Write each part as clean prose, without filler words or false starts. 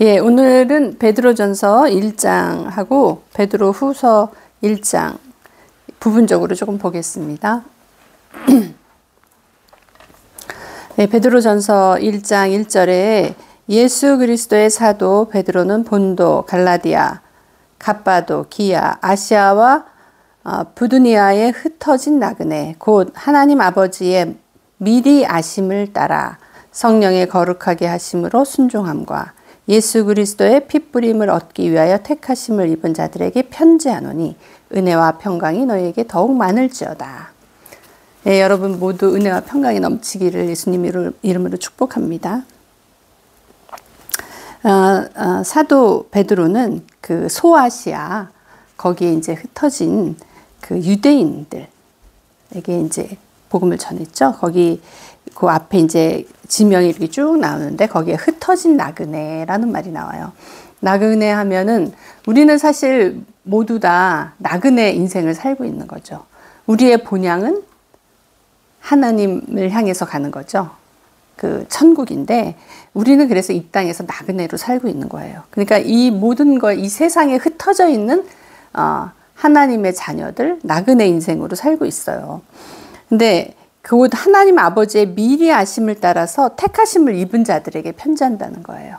예, 오늘은 베드로전서 1장하고 베드로후서 1장 부분적으로 조금 보겠습니다. 네, 베드로전서 1장 1절에 예수 그리스도의 사도 베드로는 본도, 갈라디아, 갑바도, 기아, 아시아와 부두니아에 흩어진 나그네 곧 하나님 아버지의 미리 아심을 따라 성령의 거룩하게 하심으로 순종함과 예수 그리스도의 핏부림을 얻기 위하여 택하심을 입은 자들에게 편지하노니 은혜와 평강이 너희에게 더욱 많을지어다. 네, 여러분 모두 은혜와 평강이 넘치기를 예수님 이름으로 축복합니다. 사도 베드로는 그 소아시아 거기에 이제 흩어진 그 유대인들에게 이제 복음을 전했죠. 거기 그 앞에 이제 지명이 이렇게 쭉 나오는데 거기에 흩어진 나그네라는 말이 나와요. 나그네 하면은 우리는 사실 모두 다 나그네 인생을 살고 있는 거죠. 우리의 본향은 하나님을 향해서 가는 거죠. 그 천국인데 우리는 그래서 이 땅에서 나그네로 살고 있는 거예요. 그러니까 이 모든 거, 이 세상에 흩어져 있는 하나님의 자녀들, 나그네 인생으로 살고 있어요. 근데 그 하나님 아버지의 미리 아심을 따라서 택하심을 입은 자들에게 편지한다는 거예요.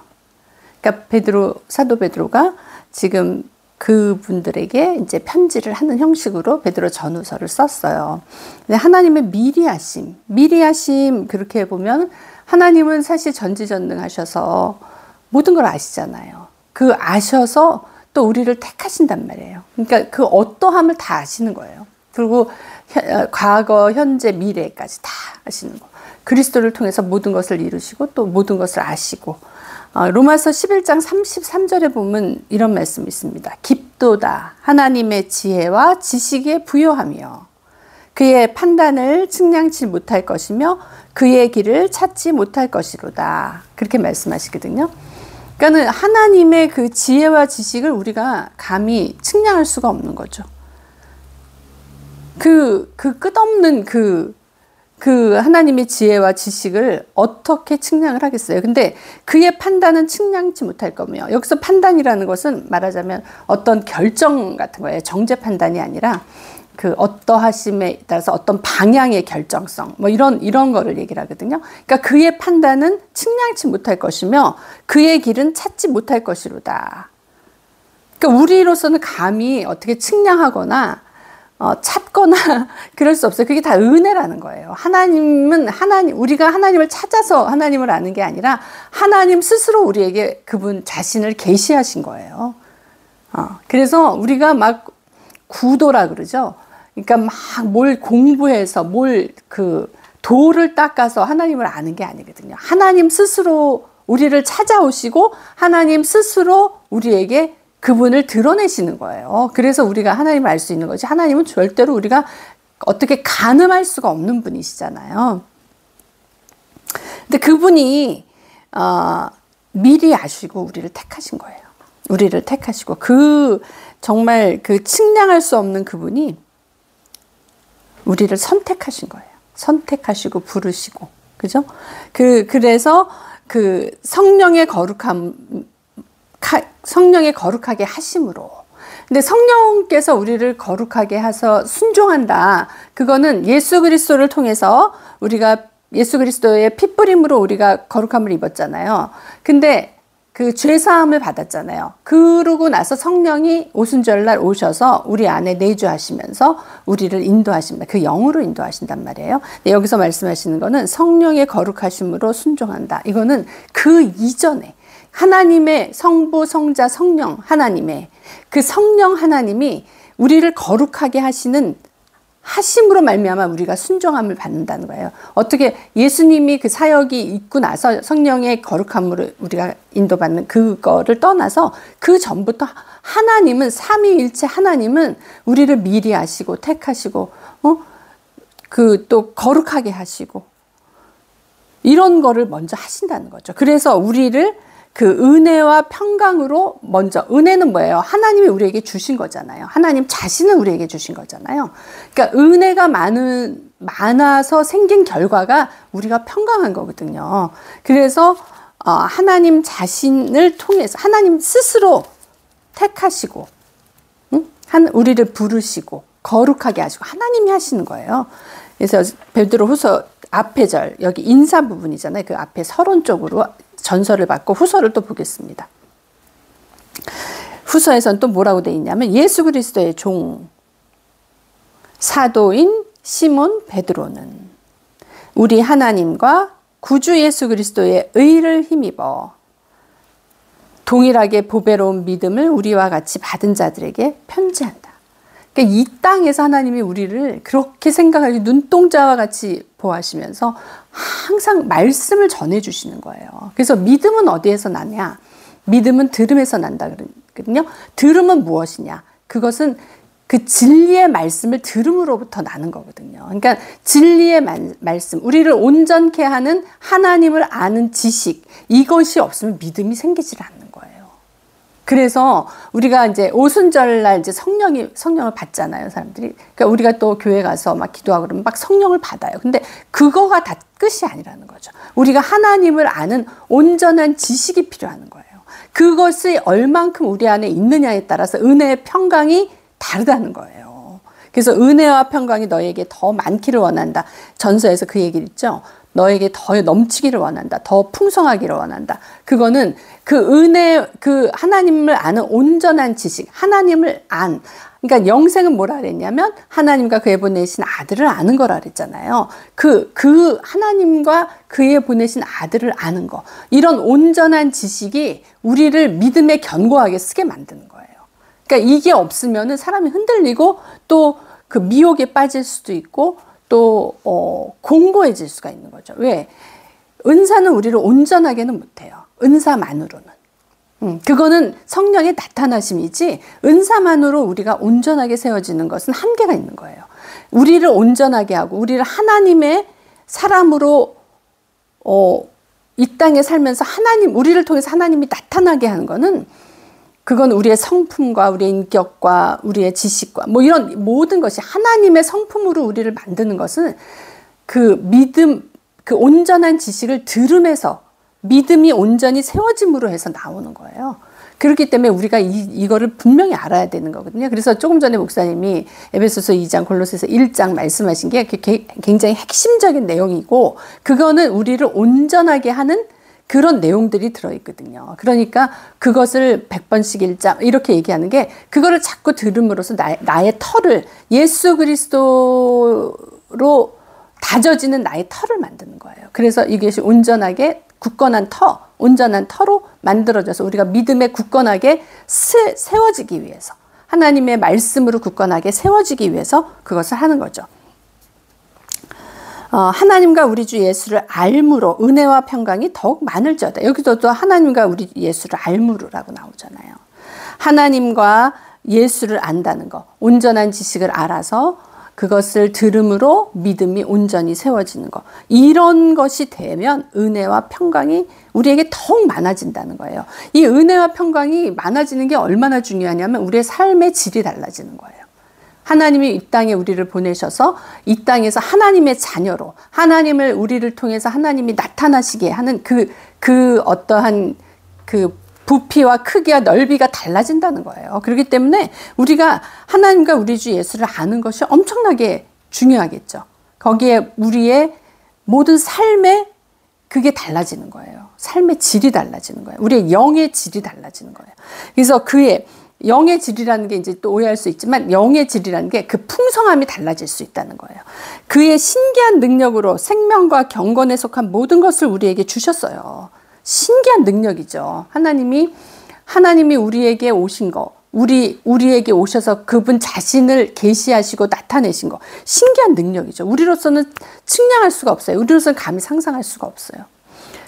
그러니까 사도 베드로가 지금 그분들에게 이제 편지를 하는 형식으로 베드로 전후서를 썼어요. 근데 하나님의 미리 아심 그렇게 보면 하나님은 사실 전지전능하셔서 모든 걸 아시잖아요. 그 아셔서 또 우리를 택하신단 말이에요. 그러니까 그 어떠함을 다 아시는 거예요. 그리고 과거, 현재, 미래까지 다 아시는 거. 그리스도를 통해서 모든 것을 이루시고 또 모든 것을 아시고. 로마서 11장 33절에 보면 이런 말씀이 있습니다. 깊도다 하나님의 지혜와 지식에 부요하며 그의 판단을 측량치 못할 것이며 그의 길을 찾지 못할 것이로다. 그렇게 말씀하시거든요. 그러니까 하나님의 그 지혜와 지식을 우리가 감히 측량할 수가 없는 거죠. 그 끝없는 그 하나님의 지혜와 지식을 어떻게 측량을 하겠어요? 근데 그의 판단은 측량치 못할 거며, 여기서 판단이라는 것은 말하자면 어떤 결정 같은 거예요. 정죄 판단이 아니라 그 어떠하심에 따라서 어떤 방향의 결정성, 뭐 이런 거를 얘기를 하거든요. 그러니까 그의 판단은 측량치 못할 것이며 그의 길은 찾지 못할 것이로다. 그러니까 우리로서는 감히 어떻게 측량하거나 찾거나 그럴 수 없어요. 그게 다 은혜라는 거예요. 우리가 하나님을 찾아서 하나님을 아는 게 아니라 하나님 스스로 우리에게 그분 자신을 계시하신 거예요. 그래서 우리가 막 구도라 그러죠. 그러니까 막 뭘 공부해서 도를 닦아서 하나님을 아는 게 아니거든요. 하나님 스스로 우리를 찾아오시고 하나님 스스로 우리에게 그분을 드러내시는 거예요. 그래서 우리가 하나님을 알 수 있는 거지. 하나님은 절대로 우리가 어떻게 가늠할 수가 없는 분이시잖아요. 근데 그분이 미리 아시고 우리를 택하신 거예요. 우리를 택하시고 정말 측량할 수 없는 그분이 우리를 선택하신 거예요. 선택하시고 부르시고, 그죠? 그래서 성령의 거룩하게 하심으로. 근데 성령께서 우리를 거룩하게 해서 순종한다. 그거는 예수 그리스도를 통해서 예수 그리스도의 핏부림으로 우리가 거룩함을 입었잖아요. 근데 그 죄사함을 받았잖아요. 그러고 나서 성령이 오순절날 오셔서 우리 안에 내주하시면서 우리를 인도하십니다. 그 영으로 인도하신단 말이에요. 여기서 말씀하시는 거는 성령의 거룩하심으로 순종한다. 이거는 그 이전에 하나님의 성부, 성자, 성령 하나님의 그 성령 하나님이 우리를 거룩하게 하심으로 말미암아 우리가 순종함을 받는다는 거예요. 어떻게 예수님이 그 사역이 있고 나서 성령의 거룩함으로 우리가 인도받는 그거를 떠나서 그 전부터 하나님은 삼위일체 하나님은 우리를 미리 아시고 택하시고 또 거룩하게 하시고 이런 거를 먼저 하신다는 거죠. 그래서 우리를 그 은혜와 평강으로 먼저, 은혜는 뭐예요? 하나님이 우리에게 주신 거잖아요. 하나님 자신을 우리에게 주신 거잖아요. 그러니까 은혜가 많아서 생긴 결과가 우리가 평강한 거거든요. 그래서 하나님 자신을 통해서 하나님 스스로 택하시고 우리를 부르시고 거룩하게 하시고 하나님이 하시는 거예요. 그래서 베드로후서 앞에 절 여기 인사 부분이잖아요. 그 앞에 서론 쪽으로 전서를 받고 후서를 또 보겠습니다. 후서에서는 또 뭐라고 되어 있냐면 예수 그리스도의 종 사도인 시몬 베드로는 우리 하나님과 구주 예수 그리스도의 의를 힘입어 동일하게 보배로운 믿음을 우리와 같이 받은 자들에게 편지한다. 그러니까 이 땅에서 하나님이 우리를 그렇게 생각하기 눈동자와 같이 보호하시면서 항상 말씀을 전해주시는 거예요. 그래서 믿음은 어디에서 나냐? 믿음은 들음에서 난다 그러거든요. 들음은 무엇이냐? 그것은 그 진리의 말씀을 들음으로부터 나는 거거든요. 그러니까 진리의 말씀, 우리를 온전케 하는 하나님을 아는 지식, 이것이 없으면 믿음이 생기질 않는 거예요. 그래서 우리가 이제 오순절날 이제 성령을 받잖아요, 사람들이. 그러니까 우리가 또 교회 가서 막 기도하고 그러면 막 성령을 받아요. 근데 그거가 다 끝이 아니라는 거죠. 우리가 하나님을 아는 온전한 지식이 필요한 거예요. 그것이 얼만큼 우리 안에 있느냐에 따라서 은혜의 평강이 다르다는 거예요. 그래서 은혜와 평강이 너에게 더 많기를 원한다. 전서에서 그 얘기를 있죠. 너에게 더 넘치기를 원한다. 더 풍성하기를 원한다. 그거는 그 은혜, 그 하나님을 아는 온전한 지식, 하나님을 그러니까 영생은 뭐라 그랬냐면 하나님과 그의 보내신 아들을 아는 거라 그랬잖아요. 그 하나님과 그의 보내신 아들을 아는 거. 이런 온전한 지식이 우리를 믿음에 견고하게 쓰게 만드는 거예요. 그러니까 이게 없으면은 사람이 흔들리고 또 그 미혹에 빠질 수도 있고 또 공고해질 수가 있는 거죠. 왜? 은사는 우리를 온전하게는 못해요. 은사만으로는. 그거는 성령의 나타나심이지 은사만으로 우리가 온전하게 세워지는 것은 한계가 있는 거예요. 우리를 온전하게 하고 우리를 하나님의 사람으로 이 땅에 살면서 우리를 통해서 하나님이 나타나게 하는 거는 그건 우리의 성품과 우리의 인격과 우리의 지식과 뭐 이런 모든 것이 하나님의 성품으로 우리를 만드는 것은 그 믿음, 그 온전한 지식을 들음에서 믿음이 온전히 세워짐으로 해서 나오는 거예요. 그렇기 때문에 우리가 이거를 분명히 알아야 되는 거거든요. 그래서 조금 전에 목사님이 에베소서 2장, 골로새서 1장 말씀하신 게 굉장히 핵심적인 내용이고 그거는 우리를 온전하게 하는 그런 내용들이 들어있거든요. 그러니까 그것을 100번씩 1장 이렇게 얘기하는 게 그거를 자꾸 들음으로써 나의 털을 예수 그리스도로 다져지는 나의 털을 만드는 거예요. 그래서 이것이 온전하게 온전한 터로 만들어져서 우리가 믿음에 굳건하게 세워지기 위해서 하나님의 말씀으로 굳건하게 세워지기 위해서 그것을 하는 거죠. 하나님과 우리 주 예수를 알므로 은혜와 평강이 더욱 많을지어다. 여기도 또 하나님과 우리 예수를 알므로라고 나오잖아요. 하나님과 예수를 안다는 거, 온전한 지식을 알아서 그것을 들음으로 믿음이 온전히 세워지는 거. 이런 것이 되면 은혜와 평강이 우리에게 더욱 많아진다는 거예요. 이 은혜와 평강이 많아지는 게 얼마나 중요하냐면 우리의 삶의 질이 달라지는 거예요. 하나님이 이 땅에 우리를 보내셔서 이 땅에서 하나님의 자녀로 하나님을 우리를 통해서 하나님이 나타나시게 하는 그 어떠한 그 부피와 크기와 넓이가 달라진다는 거예요. 그렇기 때문에 우리가 하나님과 우리 주 예수를 아는 것이 엄청나게 중요하겠죠. 거기에 우리의 모든 삶의 그게 달라지는 거예요. 삶의 질이 달라지는 거예요. 우리의 영의 질이 달라지는 거예요. 그래서 그의 영의 질이라는 게 이제 또 오해할 수 있지만 영의 질이라는 게 그 풍성함이 달라질 수 있다는 거예요. 그의 신기한 능력으로 생명과 경건에 속한 모든 것을 우리에게 주셨어요. 신기한 능력이죠. 하나님이 우리에게 오신 거, 우리에게 오셔서 그분 자신을 계시하시고 나타내신 거, 신기한 능력이죠. 우리로서는 측량할 수가 없어요. 우리로서는 감히 상상할 수가 없어요.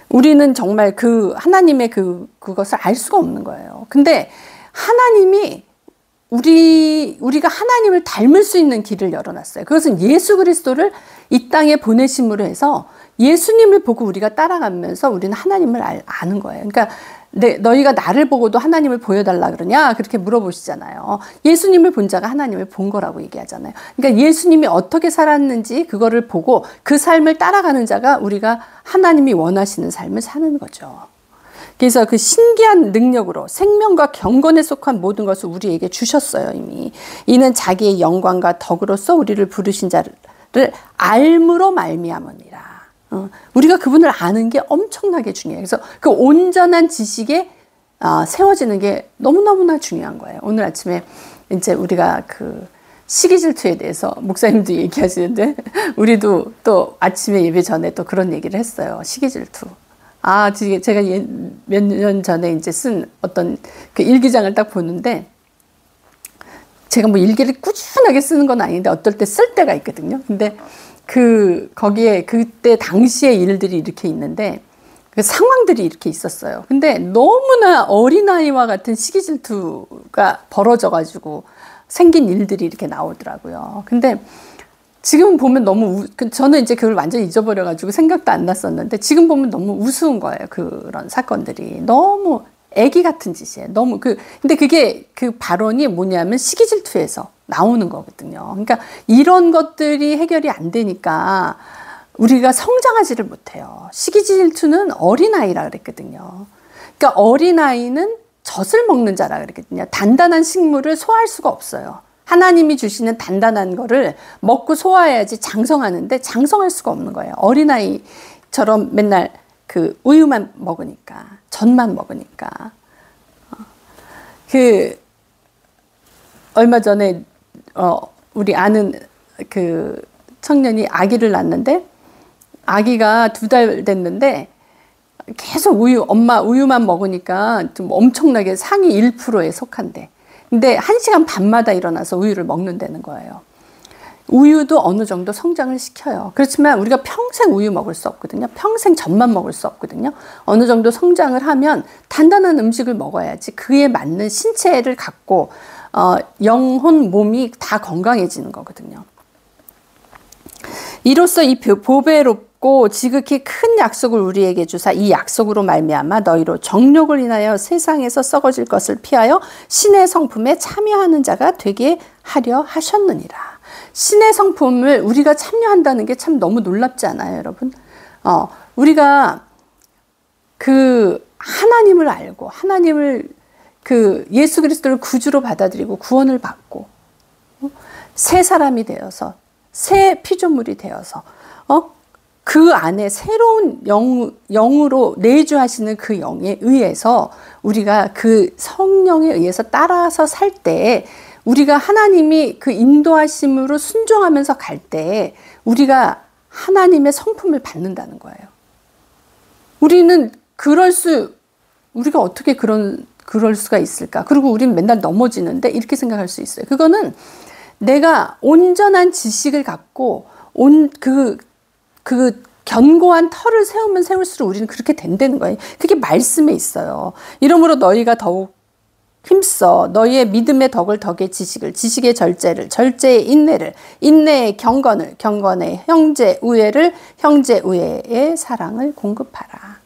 우리는 정말 그 하나님의 그것을 알 수가 없는 거예요. 근데 하나님이 우리가 하나님을 닮을 수 있는 길을 열어놨어요. 그것은 예수 그리스도를 이 땅에 보내심으로 해서 예수님을 보고 우리가 따라가면서 우리는 하나님을 아는 거예요. 그러니까 너희가 나를 보고도 하나님을 보여달라 그러냐? 그렇게 물어보시잖아요. 예수님을 본 자가 하나님을 본 거라고 얘기하잖아요. 그러니까 예수님이 어떻게 살았는지 그거를 보고 그 삶을 따라가는 자가 우리가 하나님이 원하시는 삶을 사는 거죠. 그래서 그 신기한 능력으로 생명과 경건에 속한 모든 것을 우리에게 주셨어요. 이미 이는 자기의 영광과 덕으로서 우리를 부르신 자를 알므로 말미암으니라. 우리가 그분을 아는 게 엄청나게 중요해요. 그래서 그 온전한 지식에 세워지는 게 너무너무나 중요한 거예요. 오늘 아침에 이제 우리가 그 시기질투에 대해서 목사님도 얘기하시는데 우리도 또 아침에 예배 전에 또 그런 얘기를 했어요. 시기질투. 제가 몇 년 전에 이제 쓴 어떤 그 일기장을 딱 보는데 제가 뭐 일기를 꾸준하게 쓰는 건 아닌데 어떨 때 쓸 때가 있거든요. 근데 거기에 그때 당시의 일들이 이렇게 있는데 그 상황들이 이렇게 있었어요. 근데 너무나 어린아이와 같은 시기질투가 벌어져가지고 생긴 일들이 이렇게 나오더라고요. 근데 지금 보면 저는 이제 그걸 완전히 잊어버려가지고 생각도 안 났었는데 지금 보면 너무 우스운 거예요. 그런 사건들이. 너무 애기 같은 짓이에요. 근데 그게 그 발언이 뭐냐면 시기질투에서 나오는 거거든요. 그러니까 이런 것들이 해결이 안 되니까 우리가 성장하지를 못해요. 시기질투는 어린아이라 그랬거든요. 그러니까 어린아이는 젖을 먹는 자라 그랬거든요. 단단한 식물을 소화할 수가 없어요. 하나님이 주시는 단단한 거를 먹고 소화해야지 장성하는데 장성할 수가 없는 거예요. 어린아이처럼 맨날 그 우유만 먹으니까, 젖만 먹으니까. 얼마 전에 우리 아는 그 청년이 아기를 낳았는데 아기가 2달 됐는데 계속 엄마 우유만 먹으니까 좀 엄청나게 상위 1%에 속한대. 근데 1시간 반마다 일어나서 우유를 먹는다는 거예요. 우유도 어느 정도 성장을 시켜요. 그렇지만 우리가 평생 우유 먹을 수 없거든요. 평생 젖만 먹을 수 없거든요. 어느 정도 성장을 하면 단단한 음식을 먹어야지 그에 맞는 신체를 갖고 영혼, 몸이 다 건강해지는 거거든요. 이로써 이 보배롭고 지극히 큰 약속을 우리에게 주사 이 약속으로 말미암아 너희로 정욕을 인하여 세상에서 썩어질 것을 피하여 신의 성품에 참여하는 자가 되게 하려 하셨느니라. 신의 성품을 우리가 참여한다는 게 참 너무 놀랍지 않아요, 여러분? 우리가 그 하나님을 알고 하나님을 예수 그리스도를 구주로 받아들이고 구원을 받고 새 사람이 되어서 새 피조물이 되어서 그 안에 새로운 영으로 내주하시는 그 영에 의해서 우리가 그 성령에 의해서 따라서 살 때 우리가 하나님이 그 인도하심으로 순종하면서 갈 때 우리가 하나님의 성품을 받는다는 거예요. 우리가 어떻게 그럴 수가 있을까? 그리고 우리는 맨날 넘어지는데 이렇게 생각할 수 있어요. 그거는 내가 온전한 지식을 갖고 그 견고한 터를 세우면 세울수록 우리는 그렇게 된다는 거예요. 그게 말씀에 있어요. 이러므로 너희가 더욱 힘써 너희의 믿음의 덕을 덕의 지식을 지식의 절제를 절제의 인내를 인내의 경건을 경건의 형제 우애를 형제 우애의 사랑을 공급하라.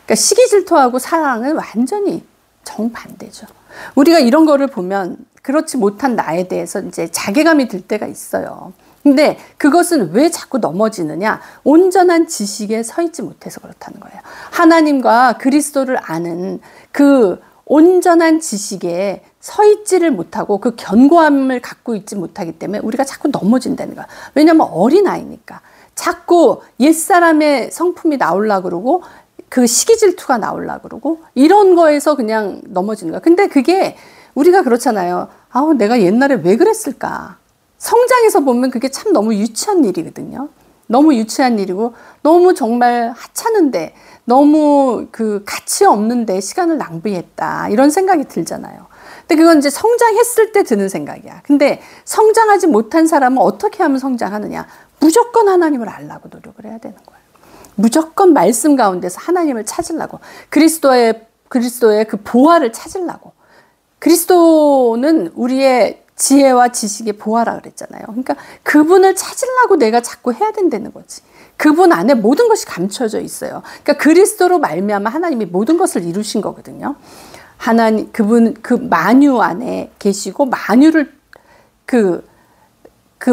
그러니까 시기질투하고 사랑은 완전히 정반대죠. 우리가 이런 거를 보면 그렇지 못한 나에 대해서 이제 자괴감이 들 때가 있어요. 근데 그것은 왜 자꾸 넘어지느냐? 온전한 지식에 서 있지 못해서 그렇다는 거예요. 하나님과 그리스도를 아는 그 온전한 지식에 서 있지를 못하고 그 견고함을 갖고 있지 못하기 때문에 우리가 자꾸 넘어진다는 거야. 왜냐하면 어린아이니까. 자꾸 옛사람의 성품이 나오려고 그러고 그 시기질투가 나오려고 그러고 이런 거에서 그냥 넘어지는 거야. 근데 그게 우리가 그렇잖아요. 내가 옛날에 왜 그랬을까? 성장해서 보면 그게 참 너무 유치한 일이거든요. 너무 유치한 일이고 너무 정말 하찮은데 너무 그 가치 없는데 시간을 낭비했다 이런 생각이 들잖아요. 근데 그건 이제 성장했을 때 드는 생각이야. 근데 성장하지 못한 사람은 어떻게 하면 성장하느냐? 무조건 하나님을 알려고 노력을 해야 되는 거예요. 무조건 말씀 가운데서 하나님을 찾으려고 그리스도의 그 보화를 찾으려고. 그리스도는 우리의 지혜와 지식의 보화라 그랬잖아요. 그러니까 그분을 찾으려고 내가 자꾸 해야 된다는 거지. 그분 안에 모든 것이 감춰져 있어요. 그러니까 그리스도로 말미암아 하나님이 모든 것을 이루신 거거든요. 그분 그 만유 안에 계시고 만유를 그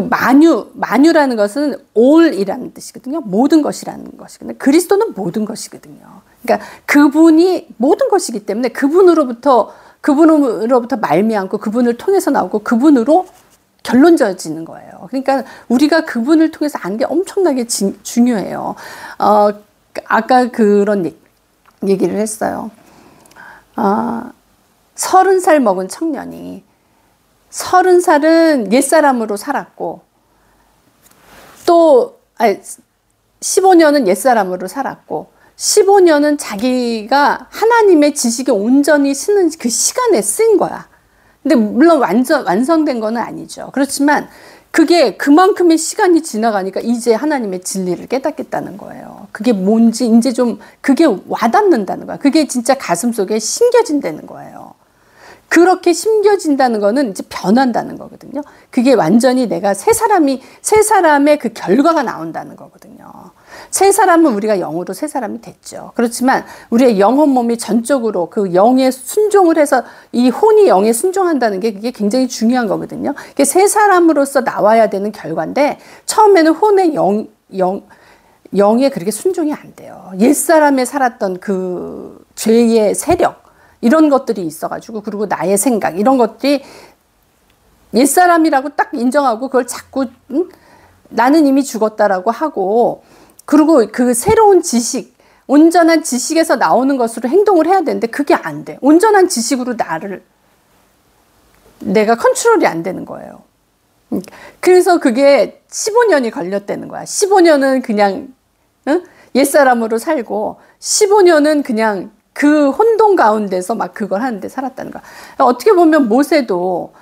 만유라는 것은 all이라는 뜻이거든요. 모든 것이라는 것이거든요. 그리스도는 모든 것이거든요. 그러니까 그분이 모든 것이기 때문에 그분으로부터 말미암고 그분을 통해서 나오고 그분으로 결론져지는 거예요. 그러니까 우리가 그분을 통해서 아는 게 엄청나게 중요해요. 아까 그런 얘기를 했어요. 30살 먹은 청년이 30살은 옛사람으로 살았고 또 15년은 옛사람으로 살았고 15년은 자기가 하나님의 지식에 온전히 쓰는 그 시간에 쓴 거야. 근데 물론 완성된 거는 아니죠. 그렇지만 그게 그만큼의 시간이 지나가니까 이제 하나님의 진리를 깨닫겠다는 거예요. 그게 뭔지 이제 좀 그게 와닿는다는 거야. 그게 진짜 가슴속에 심겨진다는 거예요. 그렇게 심겨진다는 거는 이제 변한다는 거거든요. 그게 완전히 내가 새 사람의 그 결과가 나온다는 거거든요. 새 사람은 우리가 영으로 새 사람이 됐죠. 그렇지만 우리의 영혼 몸이 전적으로 그 영에 순종을 해서 이 혼이 영에 순종한다는 게 그게 굉장히 중요한 거거든요. 그게 새 사람으로서 나와야 되는 결과인데 처음에는 혼의 영에 그렇게 순종이 안 돼요. 옛사람에 살았던 그 죄의 세력 이런 것들이 있어가지고 그리고 나의 생각 이런 것들이 옛사람이라고 딱 인정하고 그걸 자꾸 나는 이미 죽었다라고 하고 그리고 그 새로운 지식 온전한 지식에서 나오는 것으로 행동을 해야 되는데 그게 안 돼. 온전한 지식으로 내가 컨트롤이 안 되는 거예요. 그래서 그게 15년이 걸렸다는 거야. 15년은 그냥 옛사람으로 살고 15년은 그냥 그 혼돈 가운데서 막 그걸 하는데 살았다는 거야. 어떻게 보면 모세도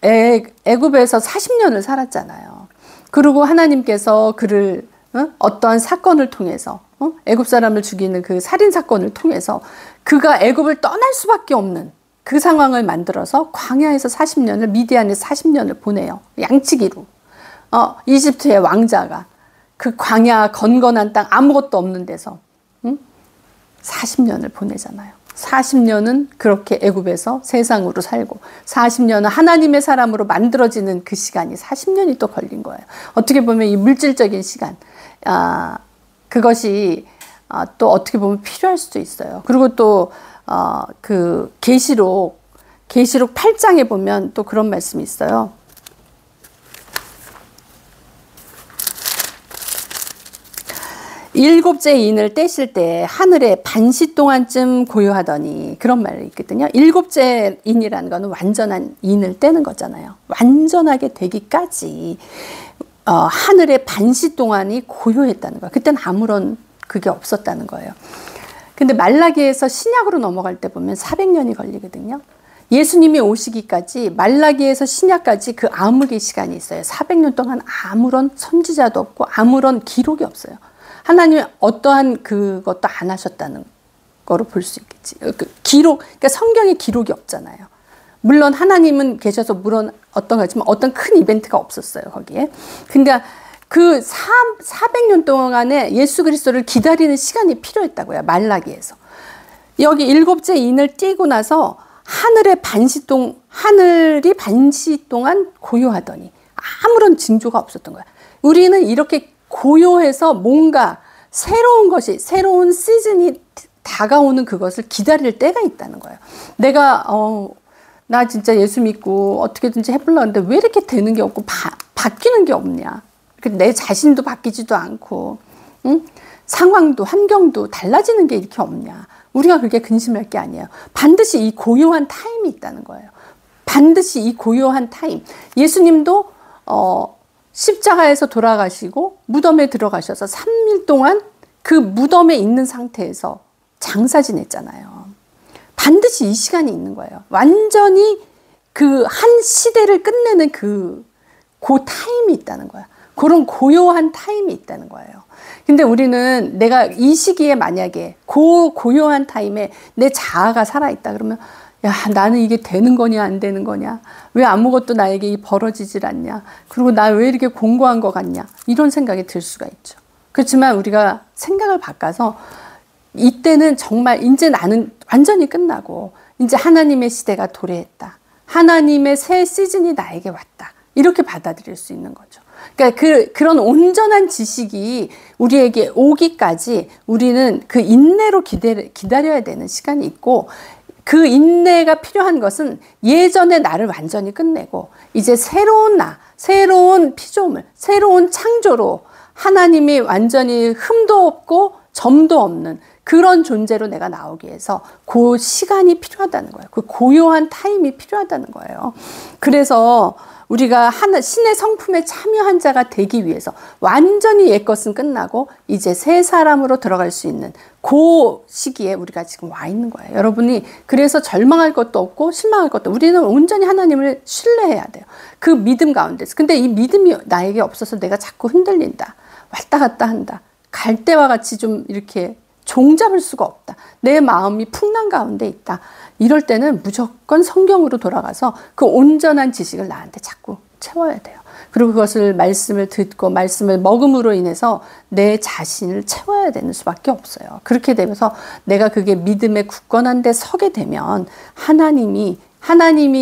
애굽에서 40년을 살았잖아요. 그리고 하나님께서 그를 어떠한 사건을 통해서 애굽 사람을 죽이는 그 살인 사건을 통해서 그가 애굽을 떠날 수밖에 없는 그 상황을 만들어서 광야에서 40년을 미디안에서 40년을 보내요. 양치기로. 이집트의 왕자가 그 광야 건건한 땅 아무것도 없는 데서 40년을 보내잖아요. 40년은 그렇게 애굽에서 세상으로 살고 40년은 하나님의 사람으로 만들어지는 그 시간이 40년이 또 걸린 거예요. 어떻게 보면 이 물질적인 시간 그것이 또 어떻게 보면 필요할 수도 있어요. 그리고 또 그 계시록 8장에 보면 또 그런 말씀이 있어요. 일곱째 인을 떼실 때 하늘에 반시 동안쯤 고요하더니 그런 말이 있거든요. 일곱째 인이라는 거는 완전한 인을 떼는 거잖아요. 완전하게 되기까지 하늘에 반시 동안이 고요했다는 거예요. 그때는 아무런 그게 없었다는 거예요. 근데 말라기에서 신약으로 넘어갈 때 보면 400년이 걸리거든요. 예수님이 오시기까지 말라기에서 신약까지 그 암흑의 시간이 있어요. 400년 동안 아무런 선지자도 없고 아무런 기록이 없어요. 하나님이 어떠한 그것도 안 하셨다는 거로 볼 수 있겠지. 그러니까 성경에 기록이 없잖아요. 물론 하나님은 계셔서 물론 어떤 거지만 어떤 큰 이벤트가 없었어요, 거기에. 그러니까 그 400년 동안에 예수 그리스도를 기다리는 시간이 필요했다고요, 말라기에서. 여기 일곱째 인을 띄고 나서 하늘이 반시 동안 고요하더니 아무런 징조가 없었던 거야. 우리는 이렇게 고요해서 뭔가 새로운 시즌이 다가오는 그것을 기다릴 때가 있다는 거예요. 내가 나 진짜 예수 믿고 어떻게든지 해보려고 하는데 왜 이렇게 되는 게 없고 바뀌는 게 없냐. 내 자신도 바뀌지도 않고 상황도 환경도 달라지는 게 이렇게 없냐. 우리가 그렇게 근심할 게 아니에요. 반드시 이 고요한 타임이 있다는 거예요. 반드시 이 고요한 타임. 예수님도 십자가에서 돌아가시고 무덤에 들어가셔서 3일 동안 그 무덤에 있는 상태에서 장사 지냈잖아요. 반드시 이 시간이 있는 거예요. 완전히 그 한 시대를 끝내는 그 타임이 있다는 거야. 그런 고요한 타임이 있다는 거예요. 근데 우리는 내가 이 시기에 만약에 고요한 타임에 내 자아가 살아있다 그러면 야, 나는 이게 되는 거냐 안 되는 거냐, 왜 아무것도 나에게 벌어지질 않냐, 그리고 나 왜 이렇게 공고한 것 같냐, 이런 생각이 들 수가 있죠. 그렇지만 우리가 생각을 바꿔서 이때는 정말 이제 나는 완전히 끝나고 이제 하나님의 시대가 도래했다, 하나님의 새 시즌이 나에게 왔다, 이렇게 받아들일 수 있는 거죠. 그러니까 그런 온전한 지식이 우리에게 오기까지 우리는 그 인내로 기다려야 되는 시간이 있고, 그 인내가 필요한 것은 예전의 나를 완전히 끝내고 이제 새로운 새로운 피조물, 새로운 창조로 하나님이 완전히 흠도 없고 점도 없는 그런 존재로 내가 나오기 위해서 그 시간이 필요하다는 거예요. 그 고요한 타임이 필요하다는 거예요. 그래서 우리가 신의 성품에 참여한 자가 되기 위해서 완전히 옛 것은 끝나고 이제 새 사람으로 들어갈 수 있는 그 시기에 우리가 지금 와 있는 거예요. 여러분이 그래서 절망할 것도 없고 실망할 것도, 우리는 온전히 하나님을 신뢰해야 돼요. 그 믿음 가운데서. 근데 이 믿음이 나에게 없어서 내가 자꾸 흔들린다, 왔다 갔다 한다, 갈 때와 같이 좀 이렇게 종잡을 수가 없다, 내 마음이 풍랑 가운데 있다, 이럴 때는 무조건 성경으로 돌아가서 그 온전한 지식을 나한테 자꾸 채워야 돼요. 그리고 그것을 말씀을 듣고 말씀을 먹음으로 인해서 내 자신을 채워야 되는 수밖에 없어요. 그렇게 되면서 내가 그게 믿음의 굳건한 데 서게 되면 하나님이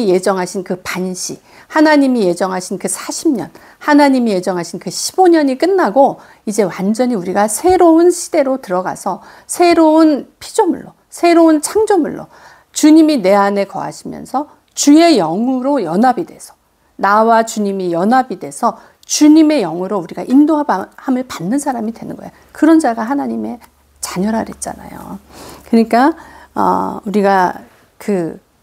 예정하신 그 반시, 하나님이 예정하신 그 40년, 하나님이 예정하신 그 15년이 끝나고 이제 완전히 우리가 새로운 시대로 들어가서 새로운 피조물로, 새로운 창조물로 주님이 내 안에 거하시면서 주의 영으로 연합이 돼서, 나와 주님이 연합이 돼서 주님의 영으로 우리가 인도함을 받는 사람이 되는 거예요. 그런 자가 하나님의 자녀라 그랬잖아요. 그러니까 우리가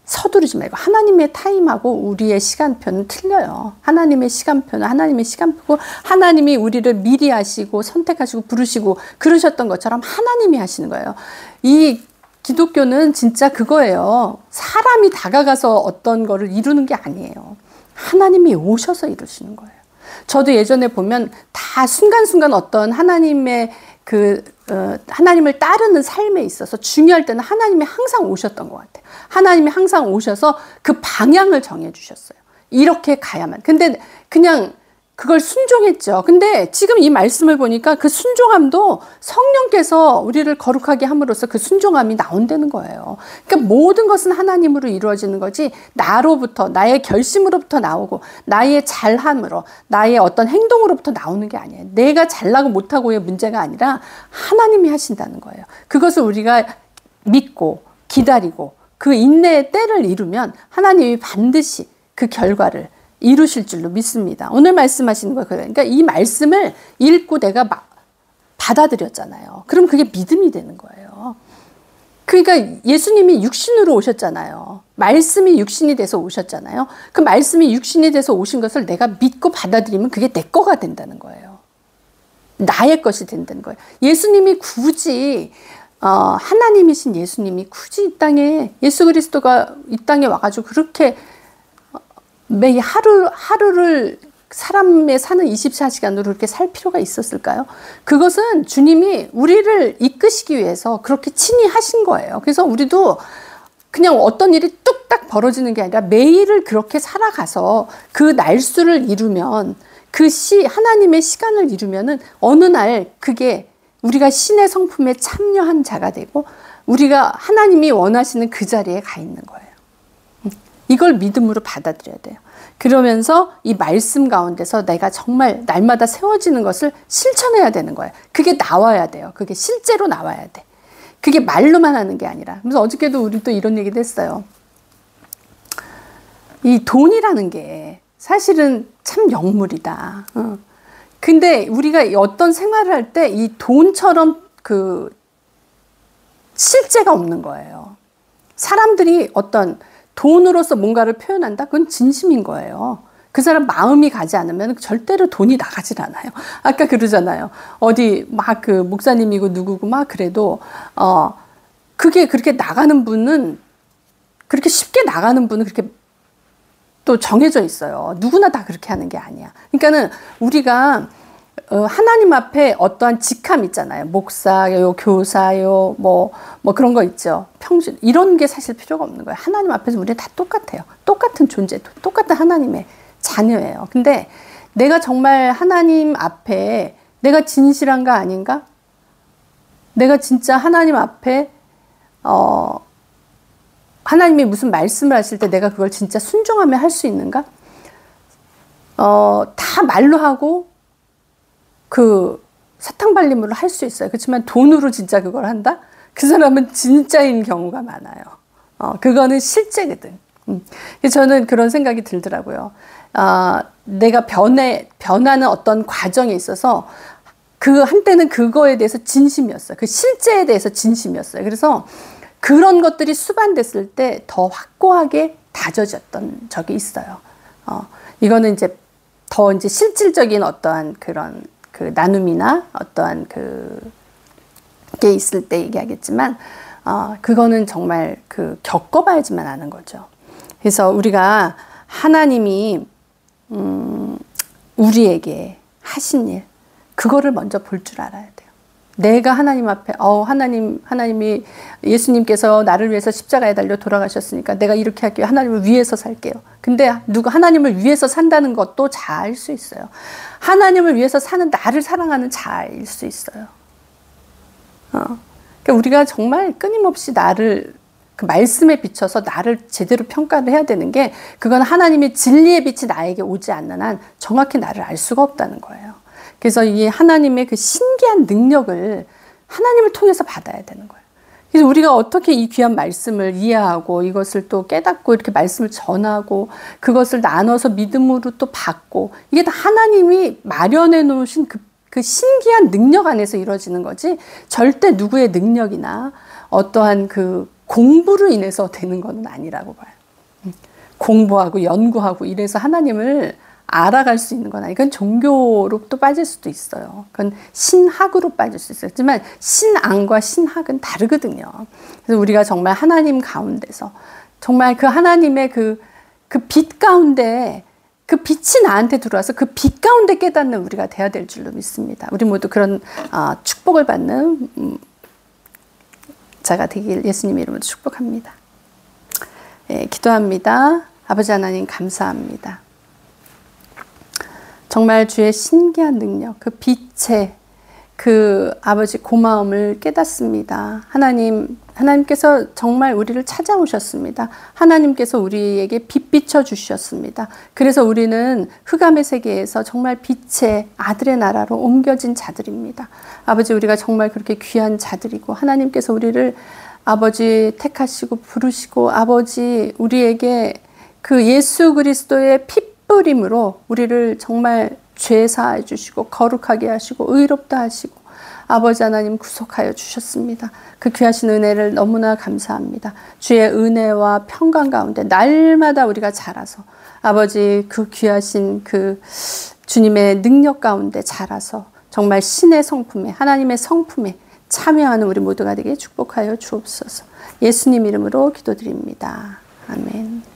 서두르지 말고, 하나님의 타임하고 우리의 시간표는 틀려요. 하나님의 시간표는 하나님의 시간표고, 하나님이 우리를 미리 하시고 선택하시고 부르시고 그러셨던 것처럼 하나님이 하시는 거예요. 이 기독교는 진짜 그거예요. 사람이 다가가서 어떤 거를 이루는 게 아니에요. 하나님이 오셔서 이루시는 거예요. 저도 예전에 보면 다 순간순간 어떤 하나님의 하나님을 따르는 삶에 있어서 중요할 때는 하나님이 항상 오셨던 것 같아요. 하나님이 항상 오셔서 그 방향을 정해 주셨어요. 이렇게 가야만. 근데 그냥 그걸 순종했죠. 근데 지금 이 말씀을 보니까 그 순종함도 성령께서 우리를 거룩하게 함으로써 그 순종함이 나온다는 거예요. 그러니까 모든 것은 하나님으로 이루어지는 거지, 나로부터, 나의 결심으로부터 나오고 나의 잘함으로, 나의 어떤 행동으로부터 나오는 게 아니에요. 내가 잘나고 못하고의 문제가 아니라 하나님이 하신다는 거예요. 그것을 우리가 믿고 기다리고 그 인내의 때를 이루면 하나님이 반드시 그 결과를 이루실 줄로 믿습니다. 오늘 말씀하시는 거예요. 그러니까 이 말씀을 읽고 내가 받아들였잖아요. 그럼 그게 믿음이 되는 거예요. 그러니까 예수님이 육신으로 오셨잖아요. 말씀이 육신이 돼서 오셨잖아요. 그 말씀이 육신이 돼서 오신 것을 내가 믿고 받아들이면 그게 내 거가 된다는 거예요. 나의 것이 된다는 거예요. 예수님이 굳이 하나님이신 예수님이 굳이 이 땅에, 예수 그리스도가 이 땅에 와가지고 그렇게 매일 하루를 사람의 사는 24시간으로 그렇게 살 필요가 있었을까요? 그것은 주님이 우리를 이끄시기 위해서 그렇게 친히 하신 거예요. 그래서 우리도 그냥 어떤 일이 뚝딱 벌어지는 게 아니라 매일을 그렇게 살아가서 그 날수를 이루면, 하나님의 시간을 이루면은 어느 날 그게 우리가 신의 성품에 참여한 자가 되고 우리가 하나님이 원하시는 그 자리에 가 있는 거예요. 이걸 믿음으로 받아들여야 돼요. 그러면서 이 말씀 가운데서 내가 정말 날마다 세워지는 것을 실천해야 되는 거예요. 그게 나와야 돼요. 그게 실제로 나와야 돼. 그게 말로만 하는 게 아니라. 그래서 어저께도 우리 또 이런 얘기도 했어요. 이 돈이라는 게 사실은 참 영물이다. 근데 우리가 어떤 생활을 할 때 이 돈처럼 실제가 없는 거예요. 사람들이 어떤 돈으로서 뭔가를 표현한다? 그건 진심인 거예요. 그 사람 마음이 가지 않으면 절대로 돈이 나가질 않아요. 아까 그러잖아요. 어디 목사님이고 누구고 그래도, 그게 그렇게 나가는 분은, 그렇게 쉽게 나가는 분은 그렇게 또 정해져 있어요. 누구나 다 그렇게 하는 게 아니야. 그러니까는 우리가 하나님 앞에 어떠한 직함 있잖아요. 목사요, 교사요, 뭐 그런 거 있죠. 평신, 이런 게 사실 필요가 없는 거예요. 하나님 앞에서 우리는 다 똑같아요. 똑같은 존재, 똑같은 하나님의 자녀예요. 근데 내가 정말 하나님 앞에 내가 진실한가 아닌가? 내가 진짜 하나님 앞에 하나님이 무슨 말씀을 하실 때 내가 그걸 진짜 순종하며 할 수 있는가? 다 말로 하고 그 사탕발림으로 할 수 있어요. 그렇지만 돈으로 진짜 그걸 한다? 그 사람은 진짜인 경우가 많아요. 그거는 실제거든. 저는 그런 생각이 들더라고요. 내가 변하는 어떤 과정에 있어서 그 한때는 그거에 대해서 진심이었어요. 그 실제에 대해서 진심이었어요. 그래서 그런 것들이 수반됐을 때 더 확고하게 다져졌던 적이 있어요. 이거는 이제 더 이제 실질적인 어떠한 그런 그 나눔이나 어떠한 그게 있을 때 얘기하겠지만, 그거는 정말 그 겪어봐야지만 아는 거죠. 그래서 우리가 하나님이 우리에게 하신 일, 그거를 먼저 볼 줄 알아야 돼요. 내가 하나님 앞에 하나님이 예수님께서 나를 위해서 십자가에 달려 돌아가셨으니까 내가 이렇게 할게요. 하나님을 위해서 살게요. 근데 하나님을 위해서 산다는 것도 자아일 수 있어요. 하나님을 위해서 사는 나를 사랑하는 자아일 수 있어요. 그러니까 우리가 정말 끊임없이 나를 그 말씀에 비춰서 나를 제대로 평가를 해야 되는 게, 그건 하나님의 진리의 빛이 나에게 오지 않는 한 정확히 나를 알 수가 없다는 거예요. 그래서 이 하나님의 그 신기한 능력을 하나님을 통해서 받아야 되는 거예요. 그래서 우리가 어떻게 이 귀한 말씀을 이해하고 이것을 또 깨닫고 이렇게 말씀을 전하고 그것을 나눠서 믿음으로 또 받고, 이게 다 하나님이 마련해 놓으신 그 신기한 능력 안에서 이루어지는 거지, 절대 누구의 능력이나 어떠한 그 공부로 인해서 되는 건 아니라고 봐요. 공부하고 연구하고 이래서 하나님을 알아갈 수 있는 건 아니고, 그건 종교로 또 빠질 수도 있어요. 그건 신학으로 빠질 수 있어요. 하지만 신앙과 신학은 다르거든요. 그래서 우리가 정말 하나님 가운데서 정말 그 하나님의 그 빛 가운데, 그 빛이 나한테 들어와서 그 빛 가운데 깨닫는 우리가 돼야 될 줄로 믿습니다. 우리 모두 그런 축복을 받는 자가 되길 예수님 이름으로 축복합니다. 기도합니다. 아버지 하나님 감사합니다. 정말 주의 신기한 능력, 그 빛의 그 아버지 고마움을 깨닫습니다. 하나님께서 정말 우리를 찾아오셨습니다. 하나님께서 우리에게 빛 비춰 주셨습니다. 그래서 우리는 흑암의 세계에서 정말 빛의 아들의 나라로 옮겨진 자들입니다. 아버지, 우리가 정말 그렇게 귀한 자들이고, 하나님께서 우리를 아버지 택하시고 부르시고, 아버지 우리에게 그 예수 그리스도의 핏부림으로 우리를 정말 죄 사해 주시고 거룩하게 하시고 의롭다 하시고 아버지 하나님 구속하여 주셨습니다. 그 귀하신 은혜를 너무나 감사합니다. 주의 은혜와 평강 가운데 날마다 우리가 자라서 아버지 그 귀하신 그 주님의 능력 가운데 자라서 정말 신의 성품에, 하나님의 성품에 참여하는 우리 모두가 되게 축복하여 주옵소서. 예수님 이름으로 기도드립니다. 아멘.